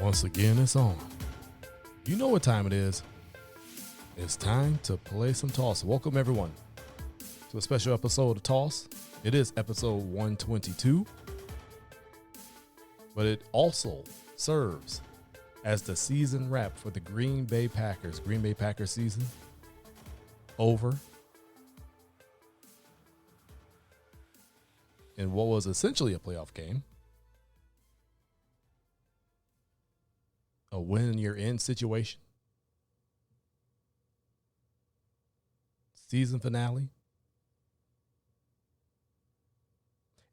Once again, it's on. You know what time it is. It's time to play some Toss. Welcome, everyone, to a special episode of Toss. It is episode 122, but it also serves as the season wrap for the Green Bay Packers. Green Bay Packers season over in what was essentially a playoff game. A win you're in situation. Season finale.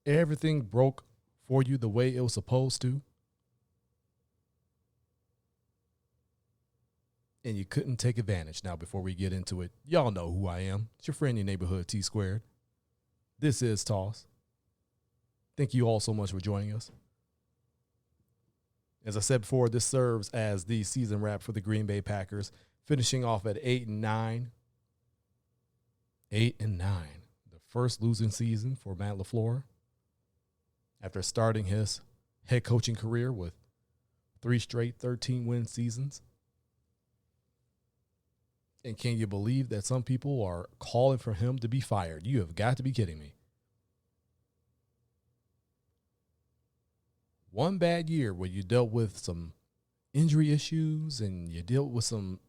Everything broke for you the way it was supposed to. And you couldn't take advantage. Now, before we get into it, y'all know who I am. It's your friend in your neighborhood, T Squared. This is Toss. Thank you all so much for joining us. As I said before, this serves as the season wrap for the Green Bay Packers, finishing off at 8-9. 8-9. The first losing season for Matt LaFleur after starting his head coaching career with 3 straight 13-win seasons. And can you believe that some people are calling for him to be fired? You have got to be kidding me. One bad year where you dealt with some injury issues and you dealt with some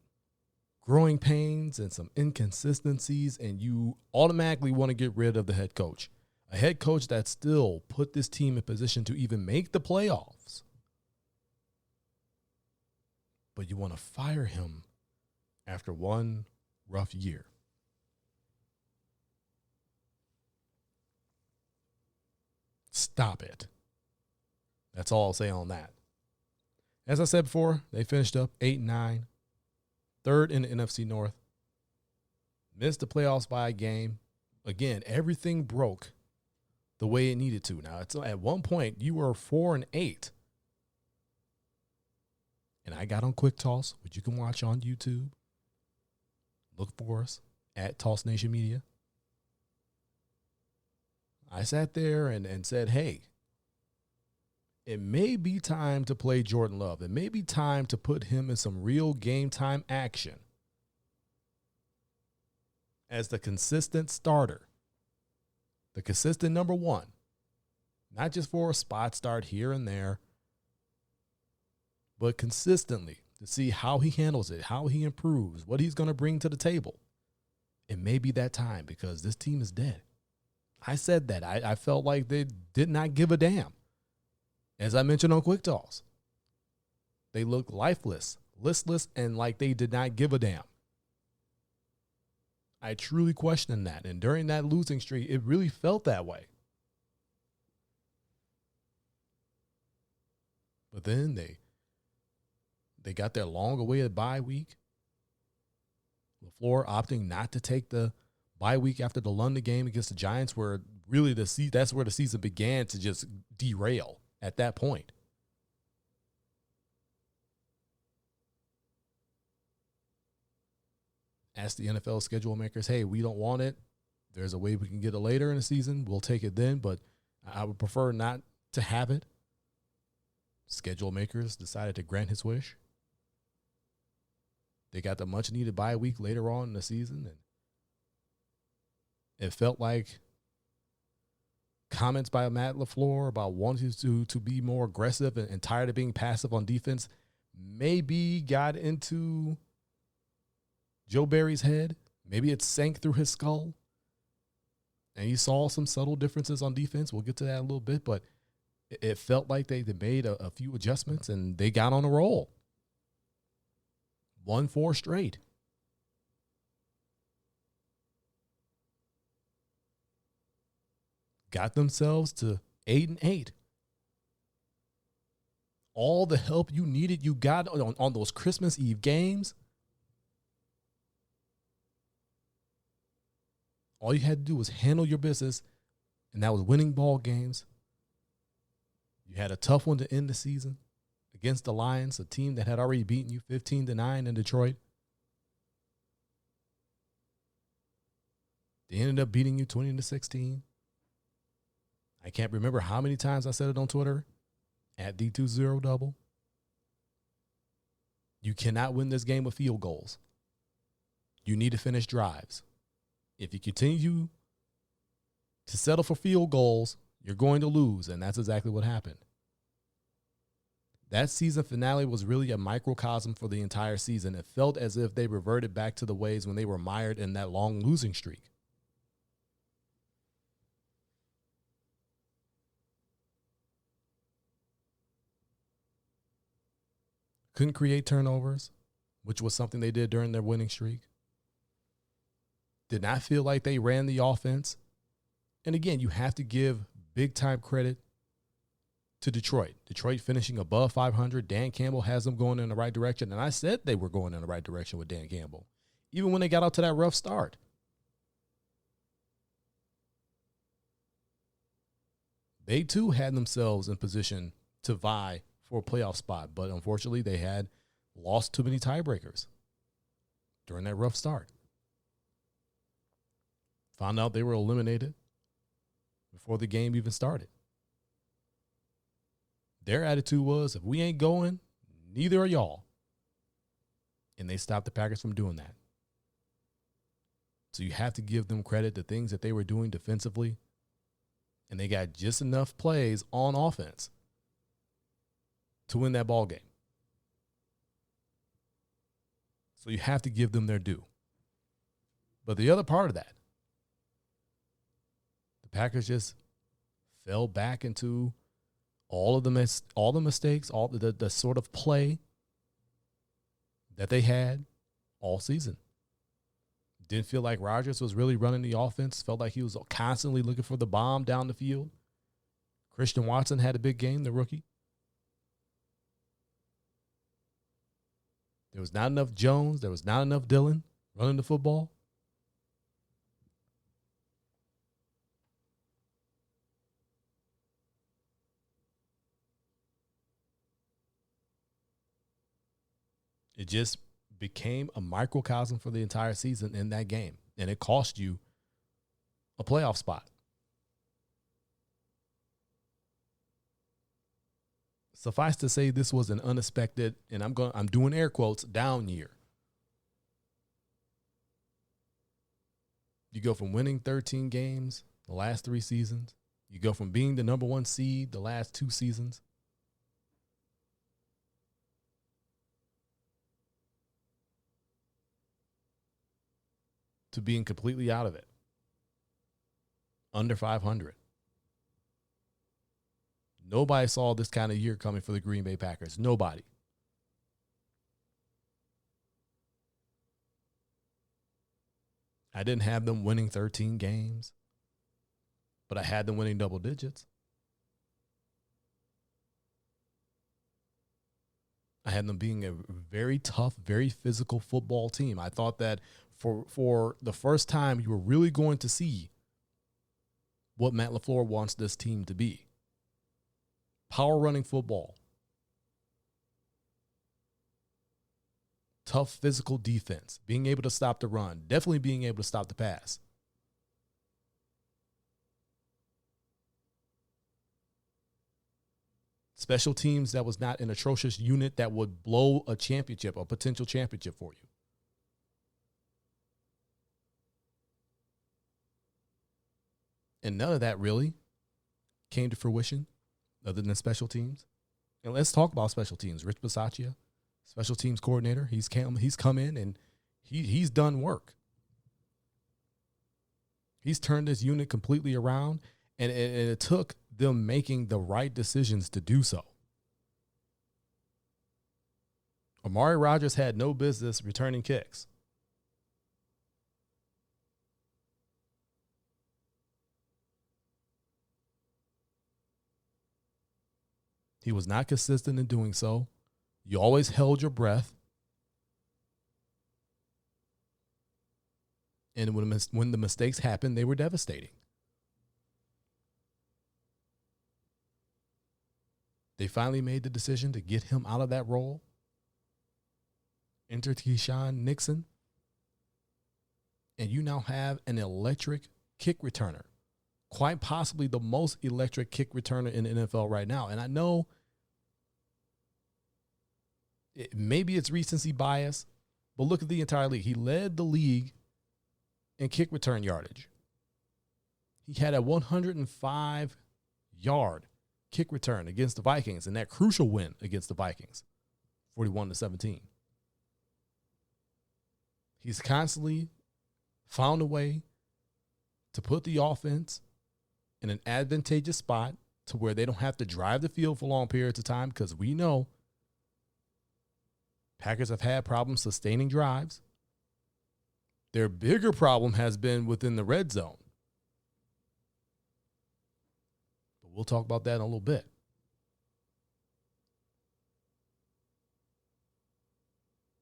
growing pains and some inconsistencies, and you automatically want to get rid of the head coach. A head coach that still put this team in position to even make the playoffs. But you want to fire him after one rough year. Stop it. That's all I'll say on that. As I said before, they finished up 8-9, third in the NFC North. Missed the playoffs by a game. Again, everything broke the way it needed to. Now, it's at one point you were 4-8. And I got on Quick Toss, which you can watch on YouTube. Look for us at Toss Nation Media. I sat there and said, hey, it may be time to play Jordan Love. It may be time to put him in some real game time action as the consistent starter, the consistent number one, not just for a spot start here and there, but consistently to see how he handles it, how he improves, what he's going to bring to the table. It may be that time because this team is dead. I said that. I felt like they did not give a damn. As I mentioned on Quick Toss, they looked lifeless, listless, and like they did not give a damn. I truly questioned that. And during that losing streak, it really felt that way. But then they got their long-awaited bye week. LaFleur opting not to take the bye week after the London game against the Giants, where really that's where the season began to just derail. At that point, ask the NFL schedule makers, hey, we don't want it. There's a way we can get it later in the season. We'll take it then, but I would prefer not to have it. Schedule makers decided to grant his wish. They got the much-needed bye week later on in the season, and it felt like comments by Matt LaFleur about wanting to be more aggressive and tired of being passive on defense maybe got into Joe Barry's head. Maybe it sank through his skull. And he saw some subtle differences on defense. We'll get to that in a little bit, but it felt like they made a few adjustments and they got on a roll. Won 4 straight. Got themselves to 8-8. All the help you needed, you got on those Christmas Eve games. All you had to do was handle your business, and that was winning ball games. You had a tough one to end the season against the Lions, a team that had already beaten you 15-9 in Detroit. They ended up beating you 20-16. I can't remember how many times I said it on Twitter, at D20Double. You cannot win this game with field goals. You need to finish drives. If you continue to settle for field goals, you're going to lose, and that's exactly what happened. That season finale was really a microcosm for the entire season. It felt as if they reverted back to the ways when they were mired in that long losing streak. Couldn't create turnovers, which was something they did during their winning streak. Did not feel like they ran the offense. And again, you have to give big-time credit to Detroit. Detroit finishing above 500. Dan Campbell has them going in the right direction. And I said they were going in the right direction with Dan Campbell, even when they got out to that rough start. They, too, had themselves in position to vie for a playoff spot. But unfortunately, they had lost too many tiebreakers during that rough start. Found out they were eliminated before the game even started. Their attitude was, if we ain't going, neither are y'all. And they stopped the Packers from doing that. So you have to give them credit, the things that they were doing defensively. And they got just enough plays on offense to win that ball game. So you have to give them their due. But the other part of that, the Packers just fell back into all the mistakes, all the sort of play that they had all season. Didn't feel like Rodgers was really running the offense. Felt like he was constantly looking for the bomb down the field. Christian Watson had a big game, the rookie. There was not enough Jones. There was not enough Dillon running the football. It just became a microcosm for the entire season in that game, and it cost you a playoff spot. Suffice to say, this was an unexpected, and I'm doing air quotes, down year. You go from winning 13 games the last 3 seasons. You go from being the number 1 seed the last 2 seasons. To being completely out of it. Under 500. Nobody saw this kind of year coming for the Green Bay Packers. Nobody. I didn't have them winning 13 games, but I had them winning double digits. I had them being a very tough, very physical football team. I thought that for the first time, you were really going to see what Matt LaFleur wants this team to be. Power running football. Tough physical defense. Being able to stop the run. Definitely being able to stop the pass. Special teams that was not an atrocious unit that would blow a championship, a potential championship for you. And none of that really came to fruition other than special teams. And let's talk about special teams. Rich Bisaccia, special teams coordinator, he's come in and he's done work. He's turned this unit completely around, and it took them making the right decisions to do so. Amari Rodgers had no business returning kicks. He was not consistent in doing so. You always held your breath. And when the mistakes happened, they were devastating. They finally made the decision to get him out of that role. Enter Keyshawn Nixon. And you now have an electric kick returner. Quite possibly the most electric kick returner in the NFL right now. And I know maybe it's recency bias, but look at the entire league. He led the league in kick return yardage. He had a 105-yard kick return against the Vikings in that crucial win against the Vikings, 41-17. He's constantly found a way to put the offense in an advantageous spot to where they don't have to drive the field for long periods of time, because we know Packers have had problems sustaining drives. Their bigger problem has been within the red zone. But we'll talk about that in a little bit.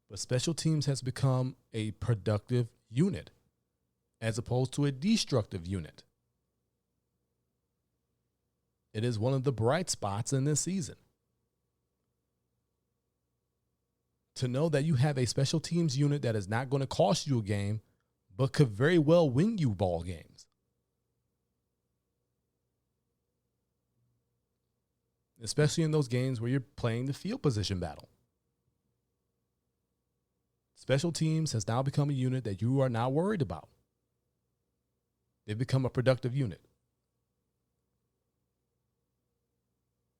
But special teams has become a productive unit as opposed to a destructive unit. It is one of the bright spots in this season. To know that you have a special teams unit that is not going to cost you a game, but could very well win you ball games. Especially in those games where you're playing the field position battle. Special teams has now become a unit that you are not worried about. They've become a productive unit.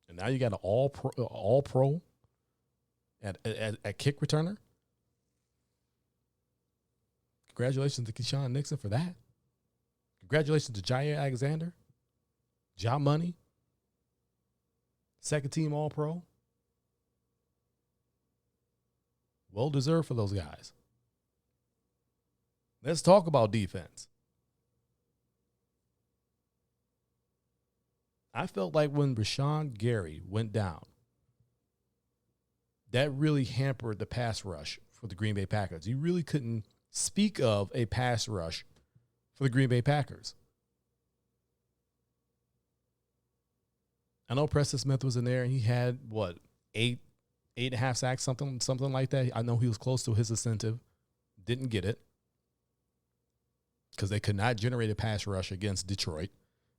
And now you got an all pro at kick returner. Congratulations to Keyshawn Nixon for that. Congratulations to Jair Alexander, Ja Money, second team all pro. Well deserved for those guys. Let's talk about defense. I felt like when Rashawn Gary went down, that really hampered the pass rush for the Green Bay Packers. You really couldn't speak of a pass rush for the Green Bay Packers. I know Preston Smith was in there, and he had, 8.5 sacks, something like that. I know he was close to his incentive. Didn't get it because they could not generate a pass rush against Detroit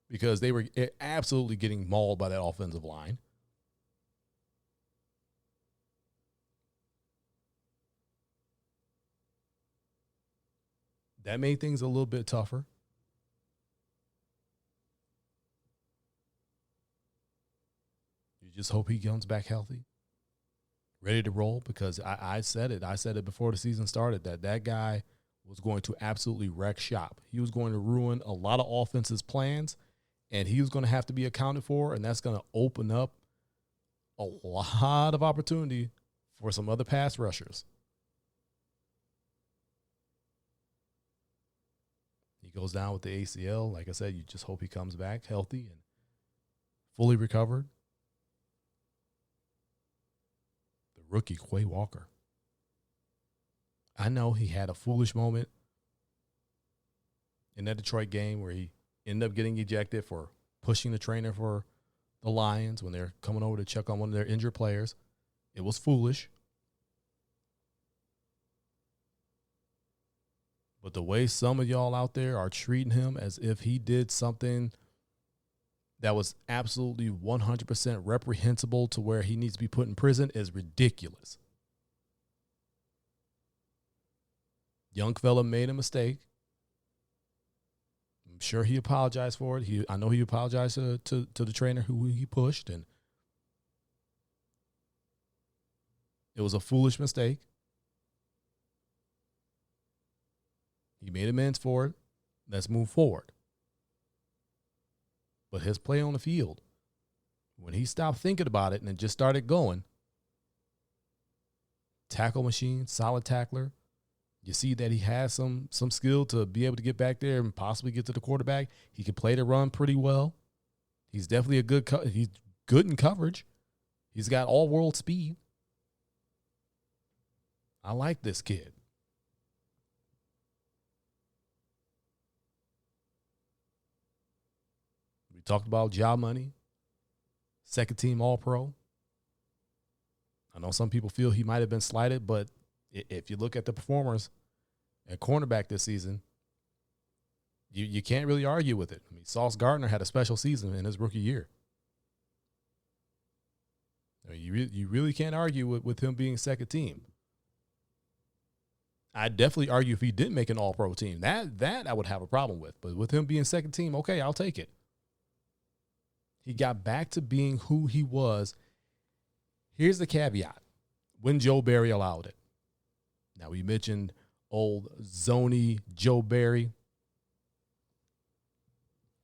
because they were absolutely getting mauled by that offensive line. That made things a little bit tougher. You just hope he comes back healthy, ready to roll, because I said it. I said it before the season started that guy was going to absolutely wreck shop. He was going to ruin a lot of offenses' plans, and he was going to have to be accounted for, and that's going to open up a lot of opportunity for some other pass rushers. He goes down with the ACL. Like I said, you just hope he comes back healthy and fully recovered. The rookie, Quay Walker. I know he had a foolish moment in that Detroit game where he ended up getting ejected for pushing the trainer for the Lions when they're coming over to check on one of their injured players. It was foolish. But the way some of y'all out there are treating him as if he did something that was absolutely 100% reprehensible to where he needs to be put in prison is ridiculous. Young fella made a mistake. I'm sure he apologized for it. I know he apologized to the trainer who he pushed, and it was a foolish mistake. He made amends for it. Let's move forward. But his play on the field, when he stopped thinking about it and just started going, tackle machine, solid tackler. You see that he has some skill to be able to get back there and possibly get to the quarterback. He can play the run pretty well. He's definitely he's good in coverage. He's got all-world speed. I like this kid. We talked about Ja Money, second team All-Pro. I know some people feel he might have been slighted, but if you look at the performers at cornerback this season, you can't really argue with it. I mean, Sauce Gardner had a special season in his rookie year. I mean, you really can't argue with him being second team. I'd definitely argue if he didn't make an all-pro team. That I would have a problem with. But with him being second team, okay, I'll take it. He got back to being who he was. Here's the caveat. When Joe Barry allowed it. Now, we mentioned old Zony Joe Barry.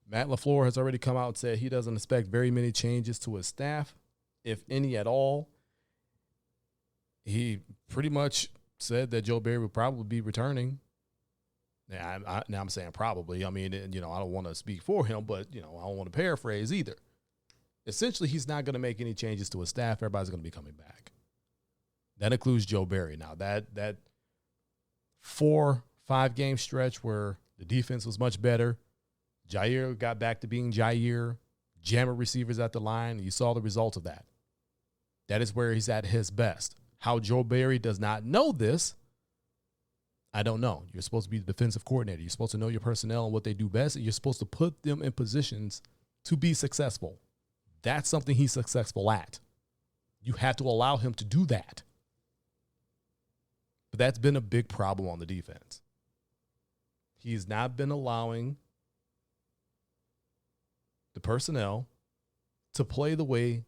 Matt LaFleur has already come out and said he doesn't expect very many changes to his staff, if any at all. He pretty much said that Joe Barry would probably be returning. Now I'm saying probably. I mean, I don't want to speak for him, but, I don't want to paraphrase either. Essentially, he's not going to make any changes to his staff. Everybody's going to be coming back. That includes Joe Barry. Now, that 4-5 game stretch where the defense was much better, Jair got back to being Jair, jammer receivers at the line, and you saw the results of that. That is where he's at his best. How Joe Barry does not know this, I don't know. You're supposed to be the defensive coordinator. You're supposed to know your personnel and what they do best, and you're supposed to put them in positions to be successful. That's something he's successful at. You have to allow him to do that. But that's been a big problem on the defense. He's not been allowing the personnel to play the way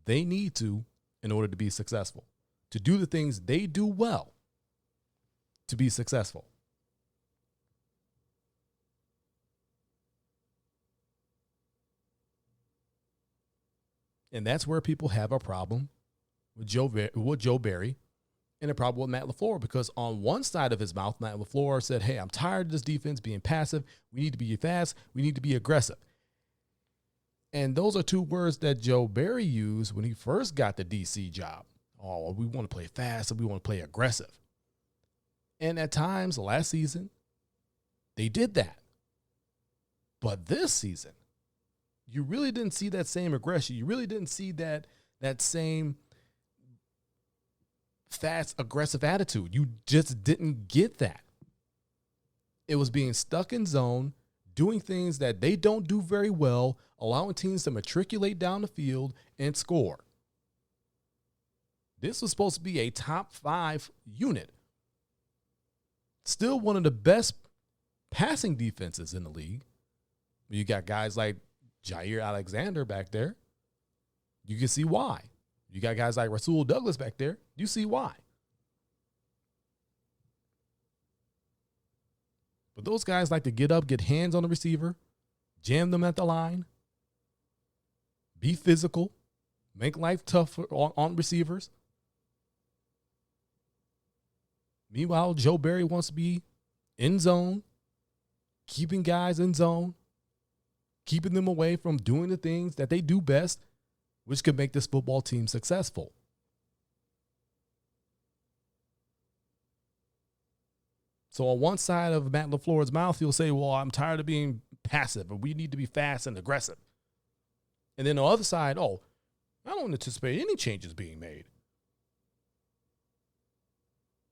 they need to in order to be successful, to do the things they do well to be successful. And that's where people have a problem with Joe Barry and a problem with Matt LaFleur, because on one side of his mouth, Matt LaFleur said, hey, I'm tired of this defense being passive. We need to be fast. We need to be aggressive. And those are two words that Joe Barry used when he first got the DC job. Oh, we want to play fast and we want to play aggressive. And at times last season, they did that. But this season, you really didn't see that same aggression. You really didn't see that same fast, aggressive attitude. You just didn't get that. It was being stuck in zone, doing things that they don't do very well, allowing teams to matriculate down the field and score. This was supposed to be a top 5 unit. Still one of the best passing defenses in the league. You got guys like Jair Alexander back there. You can see why. You got guys like Rasul Douglas back there. You see why. But those guys like to get up, get hands on the receiver, jam them at the line, be physical, make life tough on receivers. Meanwhile, Joe Barry wants to be in zone, keeping guys in zone, keeping them away from doing the things that they do best, which could make this football team successful. So on one side of Matt LaFleur's mouth, he'll say, well, I'm tired of being passive and we need to be fast and aggressive. And then on the other side, I don't anticipate any changes being made.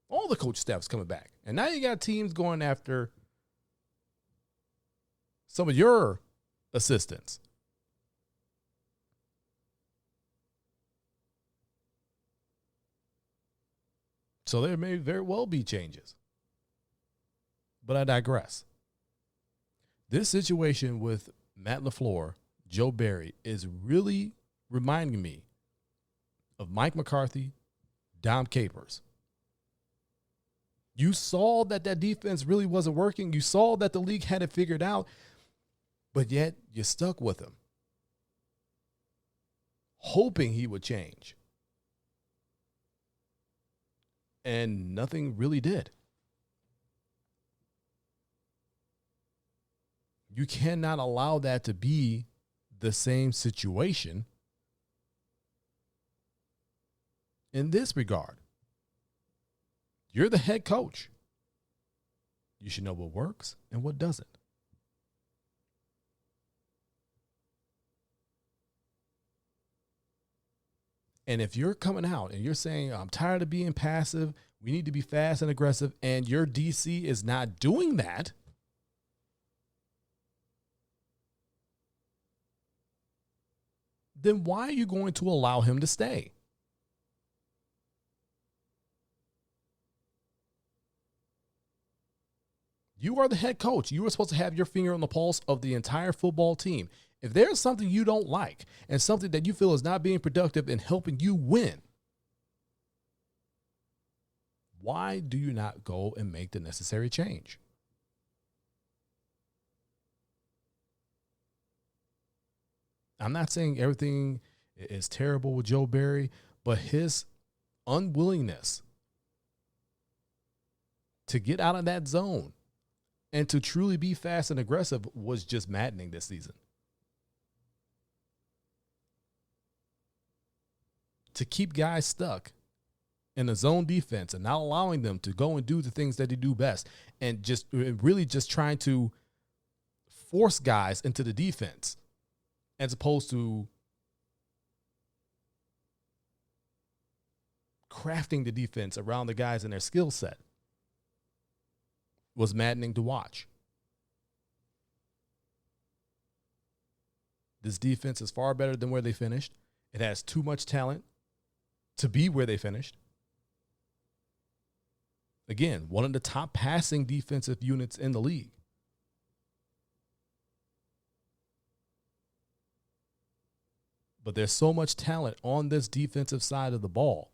All the coach staff's coming back. And now you got teams going after some of your assistants. So there may very well be changes. But I digress. This situation with Matt LaFleur, Joe Barry, is really reminding me of Mike McCarthy, Dom Capers. You saw that defense really wasn't working. You saw that the league had it figured out, but yet you stuck with him, hoping he would change. And nothing really did. You cannot allow that to be the same situation in this regard. You're the head coach. You should know what works and what doesn't. And if you're coming out and you're saying, I'm tired of being passive, we need to be fast and aggressive, and your DC is not doing that, then why are you going to allow him to stay? You are the head coach. You are supposed to have your finger on the pulse of the entire football team. If there's something you don't like and something that you feel is not being productive in helping you win, why do you not go and make the necessary change? I'm not saying everything is terrible with Joe Barry, but his unwillingness to get out of that zone and to truly be fast and aggressive was just maddening this season. To keep guys stuck in a zone defense and not allowing them to go and do the things that they do best, and just really just trying to force guys into the defense as opposed to crafting the defense around the guys and their skill set, was maddening to watch. This defense is far better than where they finished. It has too much talent to be where they finished. Again, one of the top passing defensive units in the league. But there's so much talent on this defensive side of the ball.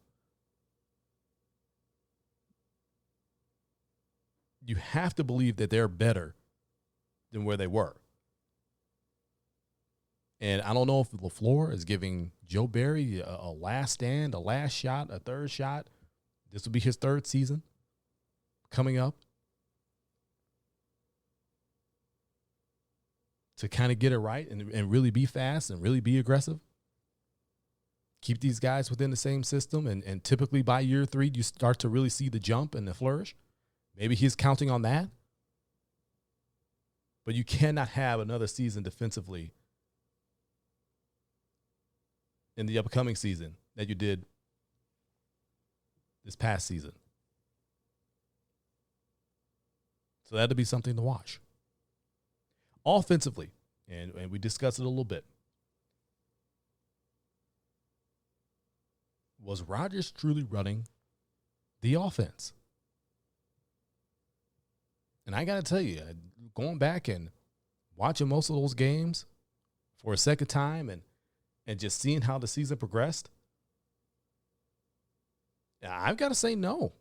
You have to believe that they're better than where they were. And I don't know if LaFleur is giving Joe Barry a last stand, a last shot, a third shot. This will be his third season coming up to kind of get it right and really be fast and really be aggressive. Keep these guys within the same system. And typically by year 3, you start to really see the jump and the flourish. Maybe he's counting on that. But you cannot have another season defensively in the upcoming season that you did this past season. So that'll be something to watch. Offensively, and we discussed it a little bit, was Rodgers truly running the offense? And I got to tell you, going back and watching most of those games for a second time and just seeing how the season progressed, I've got to say no.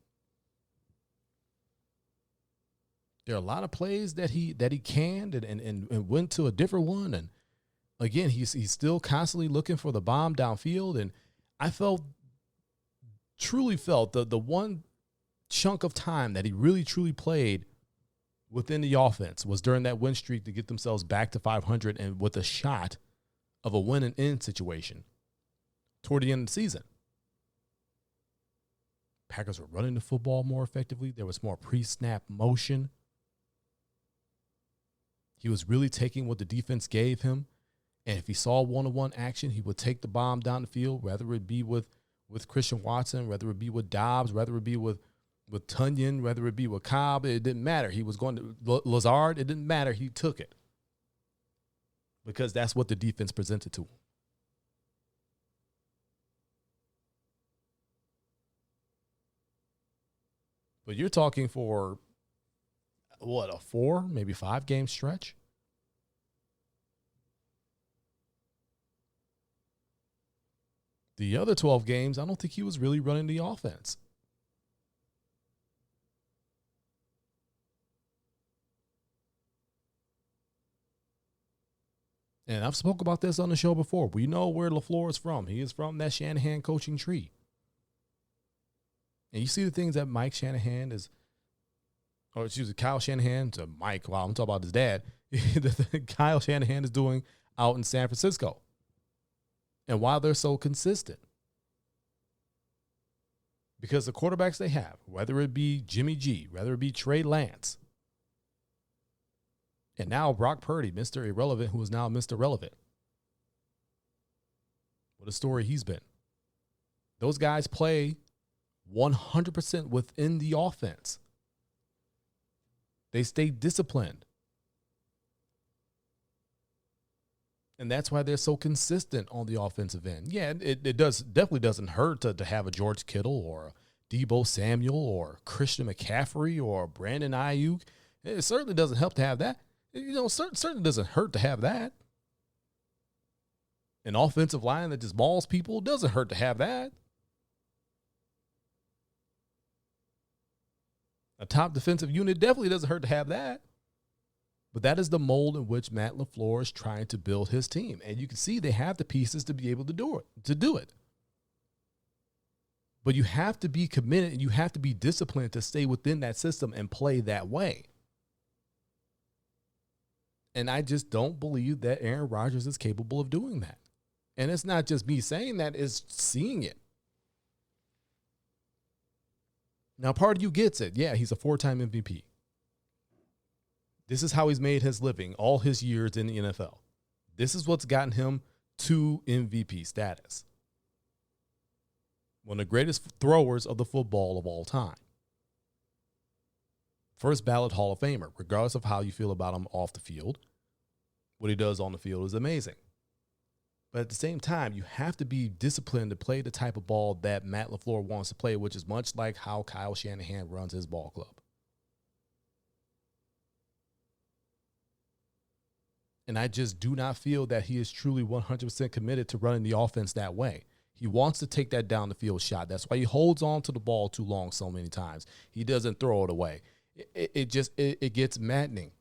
There are a lot of plays that he canned and went to a different one. And again, he's still constantly looking for the bomb downfield. And I truly felt the one chunk of time that he really truly played within the offense was during that win streak to get themselves back to 500 and with a shot of a win and end situation toward the end of the season. Packers were running the football more effectively. There was more pre-snap motion. He was really taking what the defense gave him. And if he saw one-on-one action, he would take the bomb down the field, whether it be with Christian Watson, whether it be with Dobbs, whether it be with Tunyon, whether it be with Cobb. It didn't matter. He was going to Lazard. It didn't matter. He took it because that's what the defense presented to him. But you're talking for, a 4, maybe 5 game stretch? The other 12 games, I don't think he was really running the offense. And I've spoke about this on the show before. We know where LaFleur is from. He is from that Shanahan coaching tree. And you see the things that Kyle Shanahan to Mike. Wow, I'm talking about his dad. Kyle Shanahan is doing out in San Francisco. And why they're so consistent. Because the quarterbacks they have, whether it be Jimmy G, whether it be Trey Lance, and now Brock Purdy, Mr. Irrelevant, who is now Mr. Relevant. What a story he's been. Those guys play 100% within the offense. They stay disciplined. And that's why they're so consistent on the offensive end. Yeah, it definitely doesn't hurt to have a George Kittle or a Deebo Samuel or Christian McCaffrey or Brandon Ayuk. It certainly doesn't help to have that. Certainly doesn't hurt to have that. An offensive line that just mauls people doesn't hurt to have that. A top defensive unit definitely doesn't hurt to have that. But that is the mold in which Matt LaFleur is trying to build his team. And you can see they have the pieces to be able to do it. But you have to be committed and you have to be disciplined to stay within that system and play that way. And I just don't believe that Aaron Rodgers is capable of doing that. And it's not just me saying that, it's seeing it. Now, part of you gets it. Yeah, he's a 4-time MVP. This is how he's made his living all his years in the NFL. This is what's gotten him to MVP status. One of the greatest throwers of the football of all time. First ballot Hall of Famer, regardless of how you feel about him off the field. What he does on the field is amazing. But at the same time, you have to be disciplined to play the type of ball that Matt LaFleur wants to play, which is much like how Kyle Shanahan runs his ball club. And I just do not feel that he is truly 100% committed to running the offense that way. He wants to take that down the field shot. That's why he holds on to the ball too long so many times. He doesn't throw it away. It gets maddening.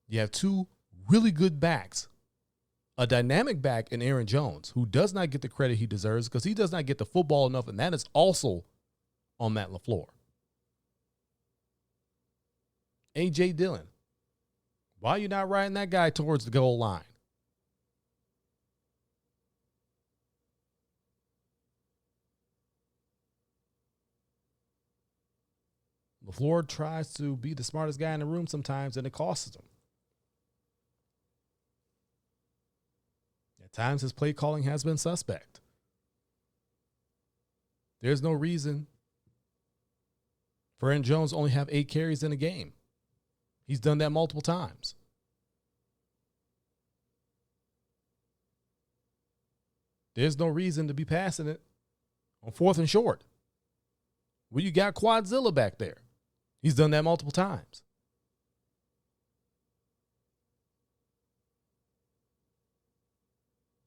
You have two really good backs. A dynamic back in Aaron Jones, who does not get the credit he deserves because he does not get the football enough, and that is also on Matt LaFleur. A.J. Dillon. Why are you not riding that guy towards the goal line? LaFleur tries to be the smartest guy in the room sometimes, and it costs him. At times, his play calling has been suspect. There's no reason for Aaron Jones to only have 8 carries in a game. He's done that multiple times. There's no reason to be passing it on 4th and short. Well, you got Quadzilla back there. He's done that multiple times.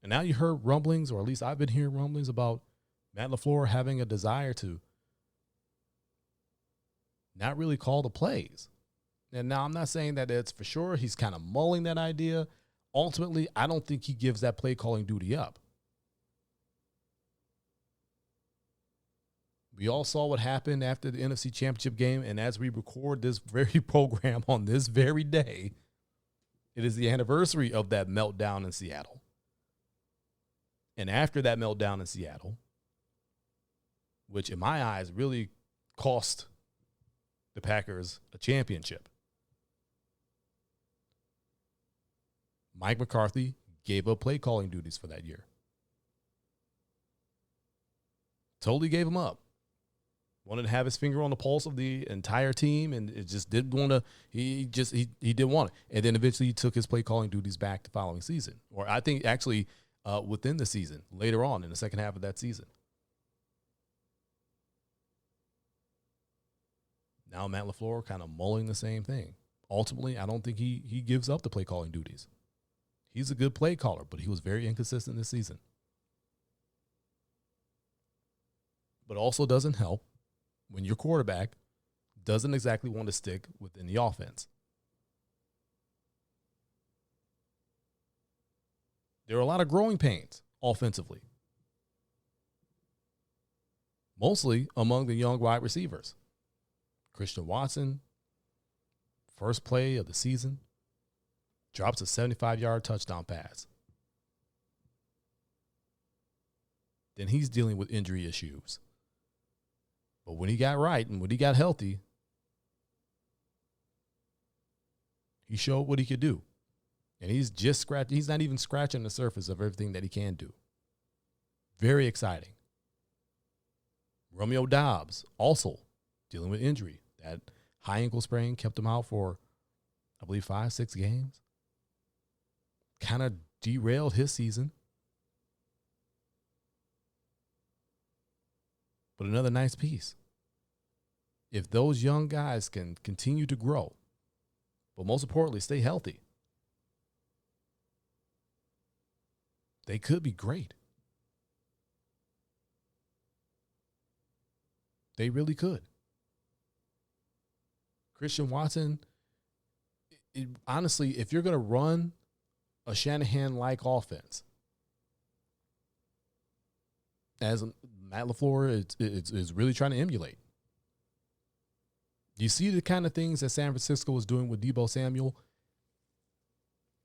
And now you heard rumblings, or at least I've been hearing rumblings about Matt LaFleur having a desire to not really call the plays. And now I'm not saying that it's for sure. He's kind of mulling that idea. Ultimately, I don't think he gives that play calling duty up. We all saw what happened after the NFC Championship game, and as we record this very program on this very day, it is the anniversary of that meltdown in Seattle. And after that meltdown in Seattle, which in my eyes really cost the Packers a championship, Mike McCarthy gave up play calling duties for that year. Totally gave him up. Wanted to have his finger on the pulse of the entire team, and it just didn't want to. He didn't want it. And then eventually he took his play calling duties back the following season, or I think actually within the season, later on in the second half of that season. Now Matt LaFleur kind of mulling the same thing. Ultimately, I don't think he gives up the play calling duties. He's a good play caller, but he was very inconsistent this season. But also doesn't help when your quarterback doesn't exactly want to stick within the offense. There are a lot of growing pains offensively, mostly among the young wide receivers. Christian Watson, first play of the season, drops a 75-yard touchdown pass. Then he's dealing with injury issues. But when he got right and when he got healthy, he showed what he could do. And he's not even scratching the surface of everything that he can do. Very exciting. Romeo Doubs, also dealing with injury. That high ankle sprain kept him out for, I believe, 5-6 games. Kind of derailed his season. But another nice piece. if those young guys can continue to grow, but most importantly, stay healthy, they could be great. They really could. Christian Watson, honestly, if you're going to run a Shanahan-like offense, as Matt LaFleur is really trying to emulate, you see the kind of things that San Francisco was doing with Deebo Samuel?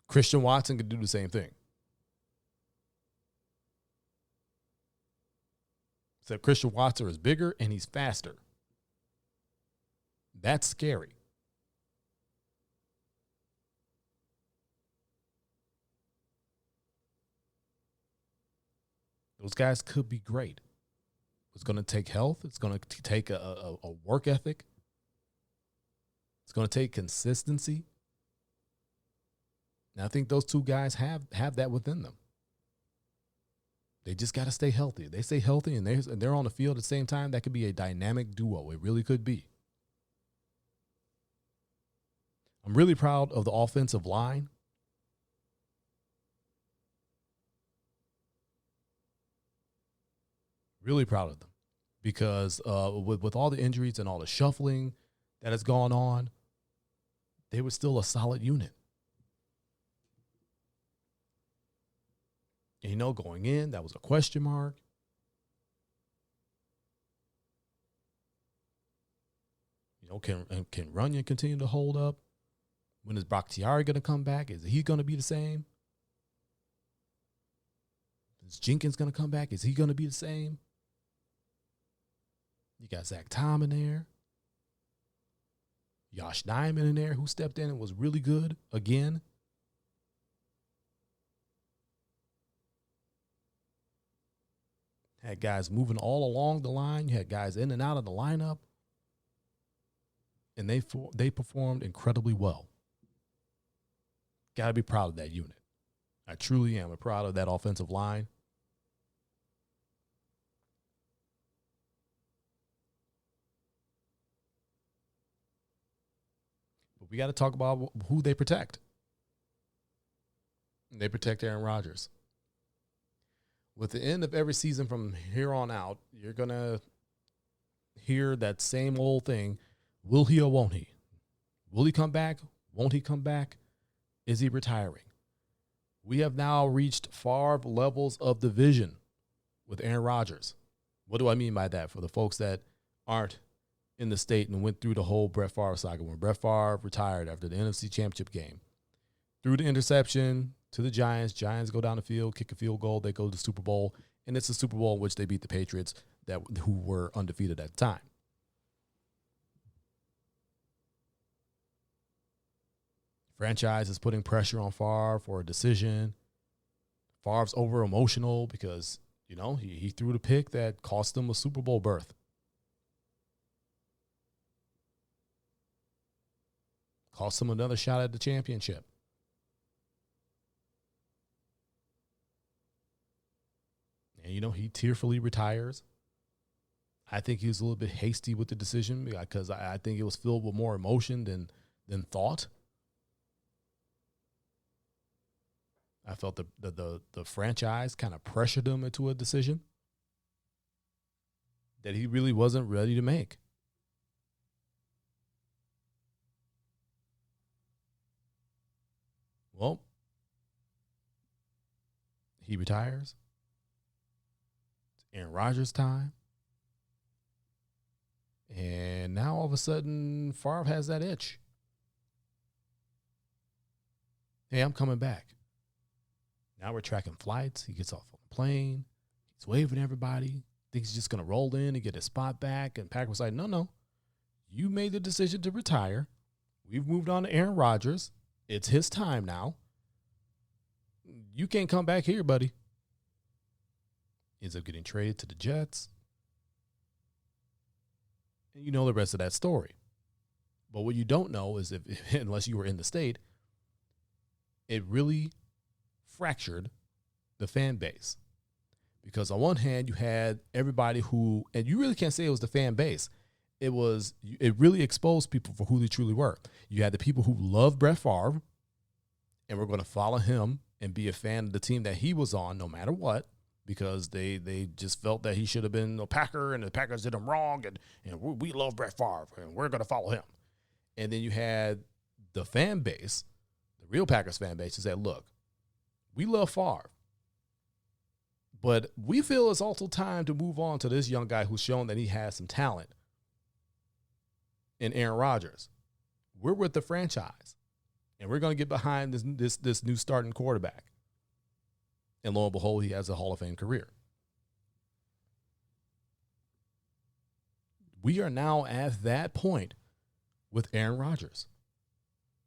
Christian Watson could do the same thing. Except Christian Watson is bigger and he's faster. That's scary. Those guys could be great. It's going to take health. It's going to take a work ethic. It's going to take consistency. And I think those two guys have that within them. They just got to stay healthy. They stay healthy and they're on the field at the same time. That could be a dynamic duo. It really could be. I'm really proud of the offensive line. Really proud of them because with all the injuries and all the shuffling that has gone on, they were still a solid unit. And, going in, that was a question mark. Can Runyon continue to hold up? When is Bakhtiari going to come back? Is he going to be the same? Is Jenkins going to come back? Is he going to be the same? You got Zach Tom in there. Josh Nyman in there, who stepped in and was really good again. Had guys moving all along the line. You had guys in and out of the lineup. And they performed incredibly well. Got to be proud of that unit. I truly am proud of that offensive line. But we got to talk about who they protect. They protect Aaron Rodgers. With the end of every season from here on out, you're going to hear that same old thing. Will he or won't he? Will he come back? Won't he come back? Is he retiring? We have now reached far levels of division with Aaron Rodgers. What do I mean by that? For the folks that aren't in the state and went through the whole Brett Favre saga, when Brett Favre retired after the NFC Championship game, threw the interception to the Giants. Giants go down the field, kick a field goal. They go to the Super Bowl, and it's a Super Bowl in which they beat the Patriots who were undefeated at the time. Franchise is putting pressure on Favre for a decision. Favre's over emotional because, he threw the pick that cost them a Super Bowl berth. Cost them another shot at the championship. And, he tearfully retires. I think he was a little bit hasty with the decision because I think it was filled with more emotion than thought. I felt the franchise kind of pressured him into a decision that he really wasn't ready to make. Well, he retires. It's Aaron Rodgers' time. And now all of a sudden, Favre has that itch. Hey, I'm coming back. Now we're tracking flights. He gets off on the plane. He's waving at everybody. Thinks he's just going to roll in and get his spot back. And Packer was like, no. You made the decision to retire. We've moved on to Aaron Rodgers. It's his time now. You can't come back here, buddy. Ends up getting traded to the Jets. And you know the rest of that story. But what you don't know is if unless you were in the state, it really fractured the fan base. Because on one hand, you had everybody who, and you really can't say it was the fan base. it really exposed people for who they truly were. You had the people who loved Brett Favre and were going to follow him and be a fan of the team that he was on no matter what, because they just felt that he should have been a Packer and the Packers did him wrong, and we love Brett Favre and we're going to follow him. And then you had the fan base, the real Packers fan base, who said, look, we love Favre, but we feel it's also time to move on to this young guy who's shown that he has some talent in Aaron Rodgers. We're with the franchise, and we're going to get behind this new starting quarterback. And lo and behold, he has a Hall of Fame career. We are now at that point with Aaron Rodgers.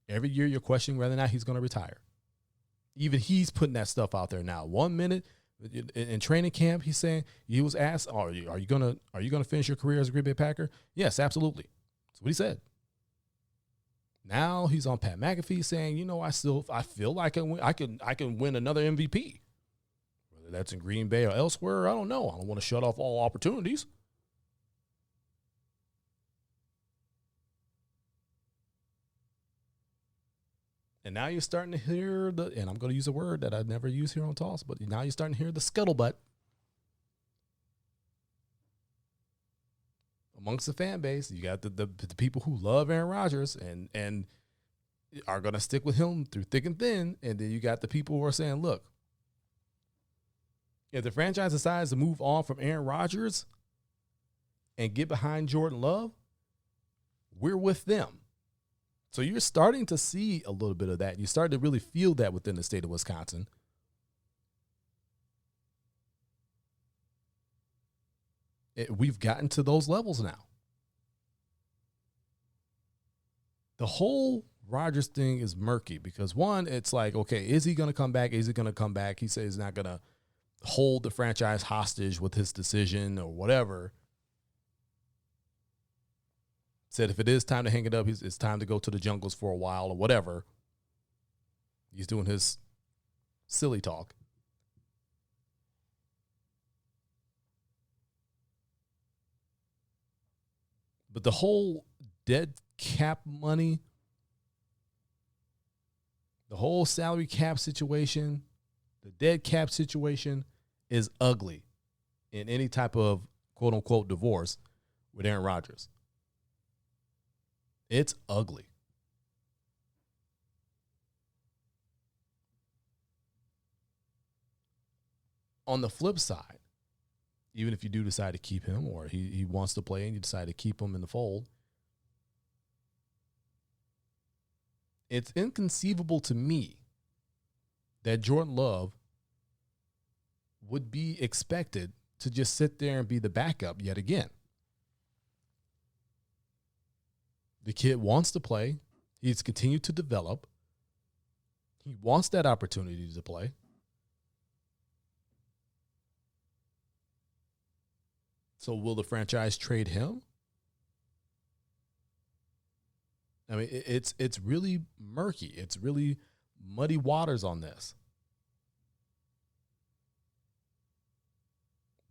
Every year you're questioning whether or not he's going to retire. Even he's putting that stuff out there now. 1 minute in training camp, he's saying, he was asked, are you gonna finish your career as a Green Bay Packer? Yes, absolutely. That's what he said. Now he's on Pat McAfee saying, I feel like I can win another MVP. Whether that's in Green Bay or elsewhere, I don't know. I don't want to shut off all opportunities. And now you're starting to hear and I'm going to use a word that I never use here on Toss, but now you're starting to hear the scuttlebutt amongst the fan base. You got the people who love Aaron Rodgers and are going to stick with him through thick and thin. And then you got the people who are saying, look, if the franchise decides to move on from Aaron Rodgers and get behind Jordan Love, we're with them. So you're starting to see a little bit of that. You start to really feel that within the state of Wisconsin. We've gotten to those levels now. The whole Rodgers thing is murky because, one, it's like, okay, is he going to come back? Is he going to come back? He says he's not going to hold the franchise hostage with his decision or whatever. Said if it is time to hang it up, it's time to go to the jungles for a while or whatever. He's doing his silly talk. But the whole dead cap money, the whole salary cap situation, the dead cap situation is ugly in any type of quote-unquote divorce with Aaron Rodgers. It's ugly. On the flip side, even if you do decide to keep him or he wants to play and you decide to keep him in the fold, it's inconceivable to me that Jordan Love would be expected to just sit there and be the backup yet again. The kid wants to play. He's continued to develop. He wants that opportunity to play. So will the franchise trade him? I mean, it's really murky. It's really muddy waters on this.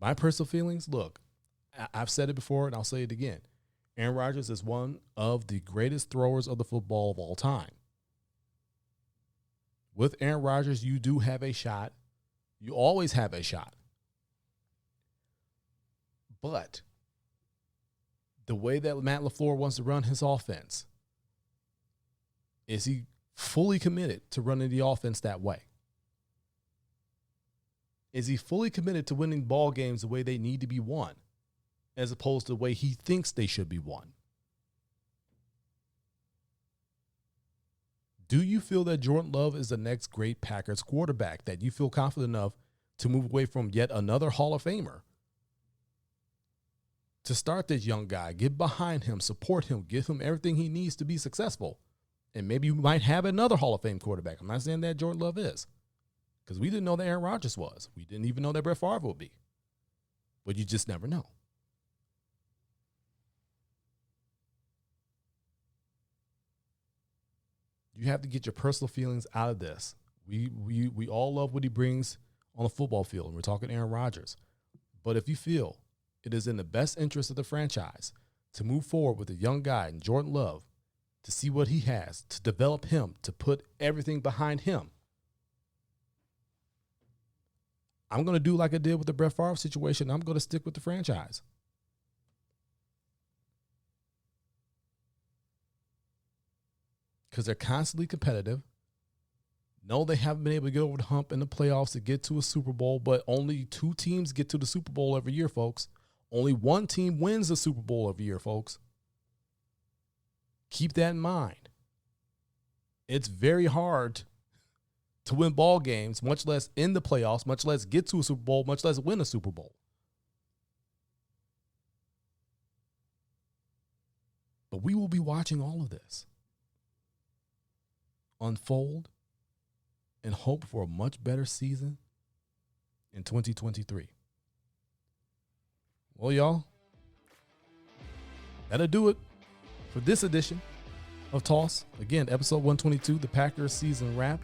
My personal feelings, look, I've said it before and I'll say it again. Aaron Rodgers is one of the greatest throwers of the football of all time. With Aaron Rodgers, you do have a shot. You always have a shot. But the way that Matt LaFleur wants to run his offense, is he fully committed to running the offense that way? Is he fully committed to winning ball games the way they need to be won, as opposed to the way he thinks they should be won? Do you feel that Jordan Love is the next great Packers quarterback, that you feel confident enough to move away from yet another Hall of Famer, to start this young guy, get behind him, support him, give him everything he needs to be successful? And maybe you might have another Hall of Fame quarterback. I'm not saying that Jordan Love is, because we didn't know that Aaron Rodgers was. We didn't even know that Brett Favre would be. But you just never know. You have to get your personal feelings out of this. We all love what he brings on the football field, and we're talking Aaron Rodgers. But if you feel it is in the best interest of the franchise to move forward with a young guy in Jordan Love, to see what he has, to develop him, to put everything behind him, I'm going to do like I did with the Brett Favre situation. I'm going to stick with the franchise. Because they're constantly competitive. No, they haven't been able to get over the hump in the playoffs to get to a Super Bowl, but only 2 teams get to the Super Bowl every year, folks. Only 1 team wins the Super Bowl every year, folks. Keep that in mind. It's very hard to win ball games, much less in the playoffs, much less get to a Super Bowl, much less win a Super Bowl. But we will be watching all of this unfold and hope for a much better season in 2023. Well, y'all, that'll do it for this edition of Toss. Again, episode 122, the Packers season wrap.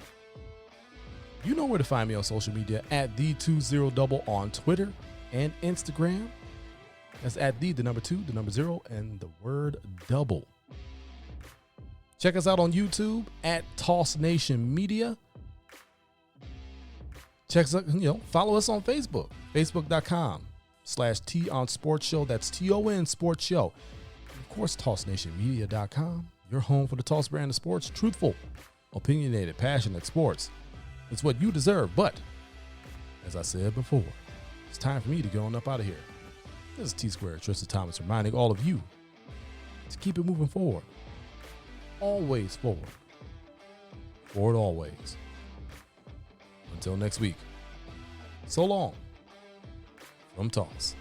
You know where to find me on social media at the20double on Twitter and Instagram. That's at the number 2, the number 0, and the word double. Check us out on YouTube at Toss Nation Media. Check us out, follow us on Facebook, facebook.com/T on Sports Show. That's TON Sports Show. And of course, TossNationMedia.com, your home for the Toss brand of sports. Truthful, opinionated, passionate sports. It's what you deserve. But as I said before, it's time for me to go on up out of here. This is T-Squared, Tristan Thomas, reminding all of you to keep it moving forward. Always forward. Forward always. Until next week, so long from Toss.